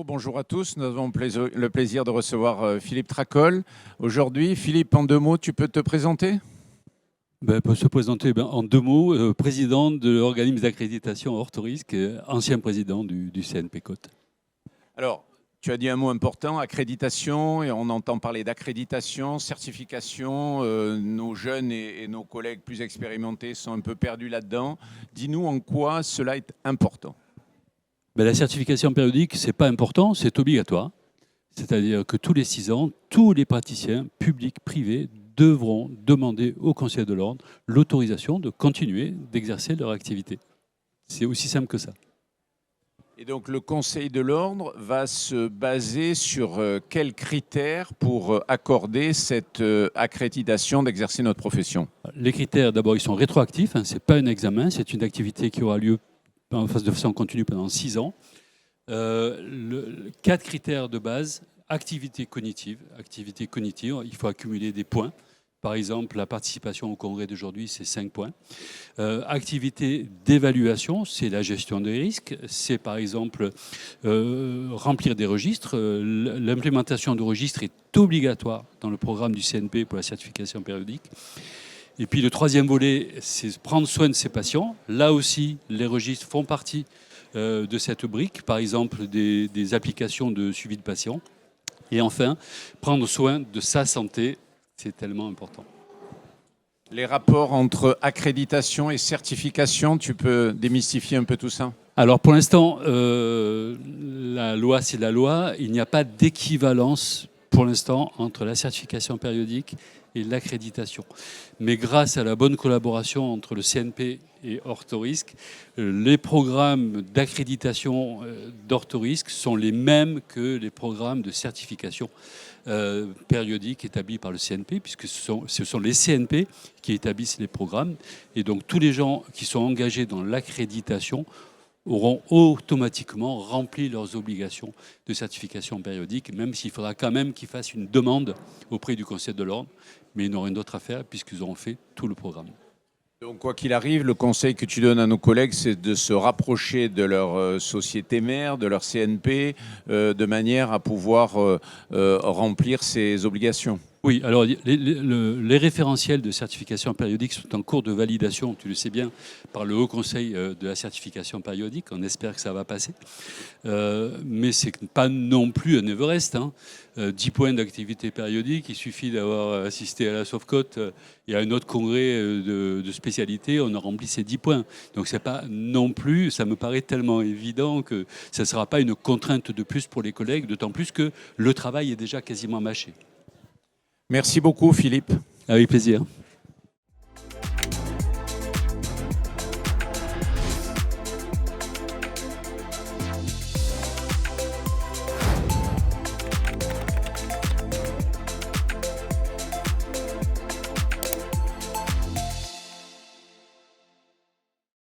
bonjour à tous. Nous avons le plaisir de recevoir Philippe Tracol. Aujourd'hui, Philippe, en 2 mots, tu peux te présenter? Pour se présenter en 2 mots, président de l'organisme d'accréditation Orthorisque, ancien président du CNP Côte. Alors, tu as dit un mot important, accréditation, et on entend parler d'accréditation, certification. Nos jeunes et nos collègues plus expérimentés sont un peu perdus là-dedans. Dis-nous en quoi cela est important. La certification périodique, ce n'est pas important, c'est obligatoire. C'est-à-dire que tous les 6 ans, tous les praticiens, publics, privés, devront demander au Conseil de l'Ordre l'autorisation de continuer d'exercer leur activité. C'est aussi simple que ça. Et donc le Conseil de l'Ordre va se baser sur quels critères pour accorder cette accréditation d'exercer notre profession? Les critères, d'abord, ils sont rétroactifs. Ce n'est pas un examen, c'est une activité qui aura lieu de façon continue pendant 6 ans. 4 critères de base. Activité cognitive, il faut accumuler des points. Par exemple, la participation au congrès d'aujourd'hui, c'est 5 points. Activité d'évaluation, c'est la gestion des risques. C'est par exemple remplir des registres. L'implémentation de registres est obligatoire dans le programme du CNP pour la certification périodique. Et puis le 3e volet, c'est prendre soin de ses patients. Là aussi, les registres font partie de cette brique. Par exemple, des applications de suivi de patients. Et enfin, prendre soin de sa santé, c'est tellement important. Les rapports entre accréditation et certification, tu peux démystifier un peu tout ça? Alors pour l'instant, la loi c'est la loi. Il n'y a pas d'équivalence pour l'instant entre la certification périodique et l'accréditation. Mais grâce à la bonne collaboration entre le CNP et Orthorisque, les programmes d'accréditation d'Orthorisque sont les mêmes que les programmes de certification périodique établis par le CNP, puisque ce sont les CNP qui établissent les programmes. Et donc tous les gens qui sont engagés dans l'accréditation auront automatiquement rempli leurs obligations de certification périodique, même s'il faudra quand même qu'ils fassent une demande auprès du Conseil de l'Ordre, mais ils n'auront rien d'autre à faire puisqu'ils auront fait tout le programme. Donc, quoi qu'il arrive, le conseil que tu donnes à nos collègues, c'est de se rapprocher de leur société mère, de leur CNP, de manière à pouvoir remplir ces obligations. Oui, alors les référentiels de certification périodique sont en cours de validation, tu le sais bien, par le Haut Conseil de la certification périodique. On espère que ça va passer. Mais ce n'est pas non plus un Everest. 10 points d'activité périodique, il suffit d'avoir assisté à la Sauvecote et à un autre congrès de spécialité, on a rempli ces 10 points. Donc c'est pas non plus, ça me paraît tellement évident que ça ne sera pas une contrainte de plus pour les collègues, d'autant plus que le travail est déjà quasiment mâché. Merci beaucoup, Philippe. Avec plaisir.